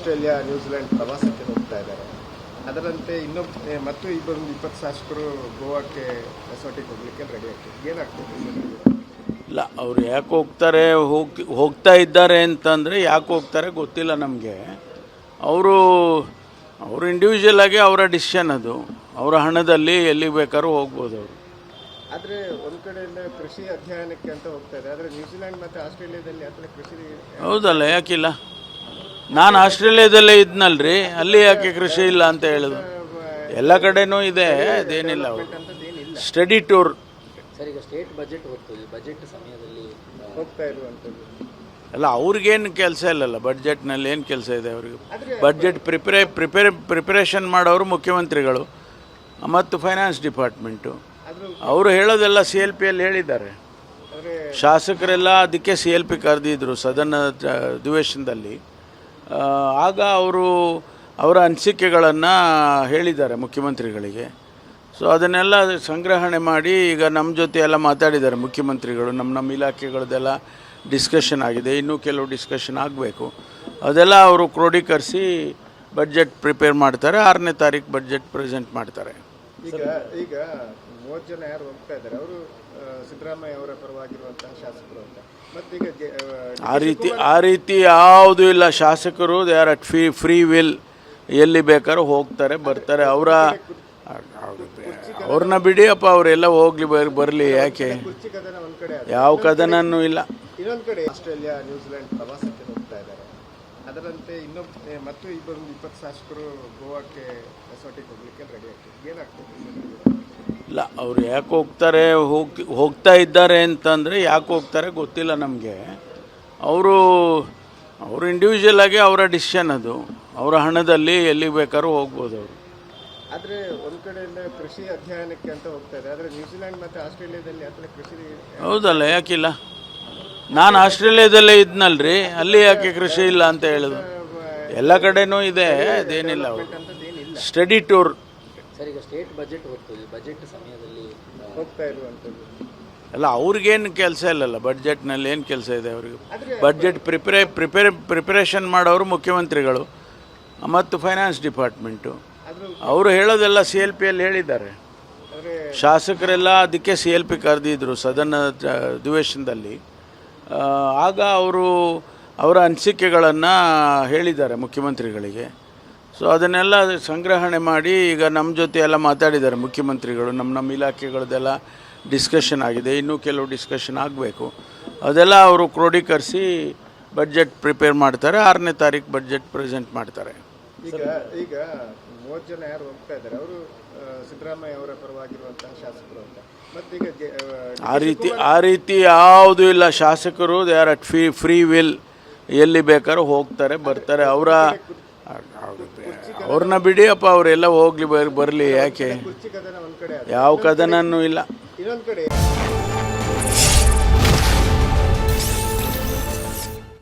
Australia New Zealand ಪ್ರವಾಸಕ್ಕೆ ಹೋಗ್ತಾ ಇದ್ದಾರೆ. ಅದರಂತೆ ಮತ್ತು ಇಬ್ಬರು 20 ಶಾಸಕರು ಗೋವಾಕ್ಕೆ ರೆಸಾರ್ಟಿಗೆ ಹೋಗ್ಲಿಕ್ಕೆ ರೆಡಿ ಆಗ್ತದೆ. ಏನಾಗ್ತದೆ? ಇಲ್ಲ, ಅವ್ರು ಯಾಕೆ ಹೋಗ್ತಾರೆ, ಹೋಗ್ತಾ ಇದ್ದಾರೆ ಅಂತಂದರೆ ಯಾಕೆ ಹೋಗ್ತಾರೆ ಗೊತ್ತಿಲ್ಲ ನಮಗೆ. ಅವರು ಇಂಡಿವಿಜುವಲ್ ಆಗಿ ಅವರ ಡಿಸಿಷನ್, ಅದು ಅವರ ಹಣದಲ್ಲಿ ಎಲ್ಲಿ ಬೇಕಾದ್ರೂ ಹೋಗ್ಬೋದು ಅವರು. ಆದರೆ ಒಂದು ಕಡೆಯಿಂದ ಕೃಷಿ ಅಧ್ಯಯನಕ್ಕೆ ಅಂತ ಹೋಗ್ತಾ ಇದೆ. ಆದರೆ ನ್ಯೂಜಿಲೆಂಡ್ ಮತ್ತು ಆಸ್ಟ್ರೇಲಿಯಾದಲ್ಲಿ ಆ ಥರ ಕೃಷಿ ಹೌದಲ್ಲ, ಯಾಕಿಲ್ಲ? ನಾನು ಆಸ್ಟ್ರೇಲಿಯಾದಲ್ಲೇ ಇದ್ನಲ್ರಿ, ಅಲ್ಲಿ ಯಾಕೆ ಕೃಷಿ ಇಲ್ಲ ಅಂತ ಹೇಳೋದು? ಎಲ್ಲ ಕಡೆನೂ ಇದೆ, ಅದೇನಿಲ್ಲ. ಅವರು ಸ್ಟಡಿ ಟೂರ್ ಸರ್, ಈಗ ಸ್ಟೇಟ್ ಬಜೆಟ್ ಹೋಗ್ತದೆ, ಬಜೆಟ್ ಸಮಯದಲ್ಲಿ ಹೋಗ್ತಾ ಇರುವಂಥದ್ದು ಅಲ್ಲ, ಅವ್ರಿಗೇನು ಕೆಲಸ ಇಲ್ಲಲ್ಲ, ಬಡ್ಜೆಟ್ನಲ್ಲಿ ಏನು ಕೆಲಸ ಇದೆ ಅವ್ರಿಗೆ? ಬಡ್ಜೆಟ್ ಪ್ರಿಪರೇಷನ್ ಮಾಡೋರು ಮುಖ್ಯಮಂತ್ರಿಗಳು ಮತ್ತು ಫೈನಾನ್ಸ್ ಡಿಪಾರ್ಟ್ಮೆಂಟು. ಅವರು ಹೇಳೋದೆಲ್ಲ CLP ಅಲ್ಲಿ ಹೇಳಿದ್ದಾರೆ. ಶಾಸಕರೆಲ್ಲ ಅದಕ್ಕೆ CLP ಕರೆದಿದ್ರು ಸದನ ಅಧಿವೇಶನದಲ್ಲಿ. ಆಗ ಅವರ ಅನಿಸಿಕೆಗಳನ್ನು ಹೇಳಿದ್ದಾರೆ ಮುಖ್ಯಮಂತ್ರಿಗಳಿಗೆ. ಸೊ ಅದನ್ನೆಲ್ಲ ಸಂಗ್ರಹಣೆ ಮಾಡಿ ಈಗ ನಮ್ಮ ಜೊತೆ ಎಲ್ಲ ಮಾತಾಡಿದ್ದಾರೆ ಮುಖ್ಯಮಂತ್ರಿಗಳು. ನಮ್ಮ ಇಲಾಖೆಗಳದ್ದೆಲ್ಲ ಡಿಸ್ಕಷನ್ ಆಗಿದೆ, ಇನ್ನೂ ಕೆಲವು ಡಿಸ್ಕಷನ್ ಆಗಬೇಕು. ಅದೆಲ್ಲ ಅವರು ಕ್ರೋಢೀಕರಿಸಿ ಬಡ್ಜೆಟ್ ಪ್ರಿಪೇರ್ ಮಾಡ್ತಾರೆ. 6ನೇ ತಾರೀಕು ಬಡ್ಜೆಟ್ ಪ್ರೆಸೆಂಟ್ ಮಾಡ್ತಾರೆ. ಈಗ 30 ಜನ ಯಾರು ಹೋಗ್ತಾ ಇದ್ದಾರೆ ಅವರು ಸಿದ್ದರಾಮಯ್ಯ ಅವರ ಪರವಾಗಿರುವಂತಹ ಶಾಸಕರು ಅಂತ. ಮತ್ತೀಗ ಆ ರೀತಿ ಯಾವುದೂ ಇಲ್ಲ. ಶಾಸಕರು they are at free will, ಎಲ್ಲಿ ಬೇಕಾದ್ರೂ ಹೋಗ್ತಾರೆ ಬರ್ತಾರೆ. ಅವ್ರನ್ನ ಬಿಡಿಯಪ್ಪ, ಅವರೆಲ್ಲ ಹೋಗ್ಲಿ ಬರಲಿ, ಯಾಕೆ? ಯಾವ ಕದನೂ ಇಲ್ಲ. ಇನ್ನೊಂದು ಕಡೆ ಆಸ್ಟ್ರೇಲಿಯಾ ನ್ಯೂಜಿಲೆಂಡ್ ಪ್ರವಾಸಕ್ಕೆ ಹೋಗ್ತಾ ಇದ್ದಾರೆ. ಅದರಂತೆ ಮತ್ತು ಇಬ್ಬರು 20 ಶಾಸಕರು ಗೋವಾಕ್ಕೆ ರೆಸಾರ್ಟಿಗೆ ಹೋಗ್ಲಿಕ್ಕೆ ರೆಡಿ ಆಗ್ತದೆ. ಏನಾಗ್ತದೆ? ಇಲ್ಲ, ಅವ್ರು ಯಾಕೆ ಹೋಗ್ತಾರೆ, ಹೋಗ್ತಾ ಇದ್ದಾರೆ ಅಂತಂದರೆ ಯಾಕೆ ಹೋಗ್ತಾರೆ ಗೊತ್ತಿಲ್ಲ ನಮಗೆ. ಅವರು ಇಂಡಿವಿಜುವಲ್ ಆಗಿ ಅವರ ಡಿಸಿಷನ್, ಅದು ಅವರ ಹಣದಲ್ಲಿ ಎಲ್ಲಿ ಬೇಕಾದ್ರೂ ಹೋಗ್ಬೋದು ಅವರು. ಆದರೆ ಒಂದು ಕಡೆಯಿಂದ ಕೃಷಿ ಅಧ್ಯಯನಕ್ಕೆ ಅಂತ ಹೋಗ್ತಾ ಇದೆ. ಆದರೆ ನ್ಯೂಜಿಲೆಂಡ್ ಮತ್ತು ಆಸ್ಟ್ರೇಲಿಯಾದಲ್ಲಿ ಆ ಥರ ಕೃಷಿ ಹೌದಲ್ಲ, ಯಾಕಿಲ್ಲ? ನಾನು ಆಸ್ಟ್ರೇಲಿಯಾದಲ್ಲೇ ಇದ್ನಲ್ರಿ, ಅಲ್ಲಿ ಯಾಕೆ ಕೃಷಿ ಇಲ್ಲ ಅಂತ ಹೇಳೋದು? ಎಲ್ಲ ಕಡೆನೂ ಇದೆ, ಅದೇನಿಲ್ಲ. ಅವರು ಸ್ಟಡಿ ಟೂರ್ ಸರ್, ಈಗ ಸ್ಟೇಟ್ ಬಜೆಟ್ ಹೋಗ್ತದೆ, ಬಜೆಟ್ ಸಮಯದಲ್ಲಿ ಹೋಗ್ತಾ ಇರುವಂಥದ್ದು ಅಲ್ಲ, ಅವ್ರಿಗೇನು ಕೆಲಸ ಇಲ್ಲಲ್ಲ, ಬಡ್ಜೆಟ್ನಲ್ಲಿ ಏನು ಕೆಲಸ ಇದೆ ಅವರಿಗೆ? ಬಡ್ಜೆಟ್ ಪ್ರಿಪರೇಷನ್ ಮಾಡೋರು ಮುಖ್ಯಮಂತ್ರಿಗಳು ಮತ್ತು ಫೈನಾನ್ಸ್ ಡಿಪಾರ್ಟ್ಮೆಂಟು. ಅವರು ಹೇಳೋದೆಲ್ಲ CLP ಅಲ್ಲಿ ಹೇಳಿದ್ದಾರೆ. ಶಾಸಕರೆಲ್ಲ ಅದಕ್ಕೆ CLP ಕರೆದಿದ್ರು ಸದನ ಅಧಿವೇಶನದಲ್ಲಿ. ಆಗ ಅವರ ಅನಿಸಿಕೆಗಳನ್ನು ಹೇಳಿದ್ದಾರೆ ಮುಖ್ಯಮಂತ್ರಿಗಳಿಗೆ. ಸೊ ಅದನ್ನೆಲ್ಲ ಸಂಗ್ರಹಣೆ ಮಾಡಿ ಈಗ ನಮ್ಮ ಜೊತೆ ಎಲ್ಲ ಮಾತಾಡಿದ್ದಾರೆ ಮುಖ್ಯಮಂತ್ರಿಗಳು. ನಮ್ಮ ಇಲಾಖೆಗಳದ್ದೆಲ್ಲ ಡಿಸ್ಕಷನ್ ಆಗಿದೆ, ಇನ್ನೂ ಕೆಲವು ಡಿಸ್ಕಷನ್ ಆಗಬೇಕು. ಅದೆಲ್ಲ ಅವರು ಕ್ರೋಢೀಕರಿಸಿ ಬಡ್ಜೆಟ್ ಪ್ರಿಪೇರ್ ಮಾಡ್ತಾರೆ. 6ನೇ ತಾರೀಕು ಬಡ್ಜೆಟ್ ಪ್ರೆಸೆಂಟ್ ಮಾಡ್ತಾರೆ. ಈಗ 30 ಜನ ಯಾರು ಹೋಗ್ತಾ ಇದ್ದಾರೆ ಅವರು ಸಿದ್ದರಾಮಯ್ಯ ಅವರ ಪರವಾಗಿರುವಂತಹ ಶಾಸಕರು ಅಂತ. ಮತ್ತೀಗ ಆ ರೀತಿ ಯಾವುದೂ ಇಲ್ಲ. ಶಾಸಕರು they are at free will, ಎಲ್ಲಿ ಬೇಕಾದ್ರೂ ಹೋಗ್ತಾರೆ ಬರ್ತಾರೆ. ಅವ್ರನ್ನ ಬಿಡಿಯಪ್ಪ, ಅವರೆಲ್ಲ ಹೋಗ್ಲಿ ಬರಲಿ, ಯಾಕೆ? ಯಾವ ಕದನೂ ಇಲ್ಲ. ಇನ್ನೊಂದು ಕಡೆ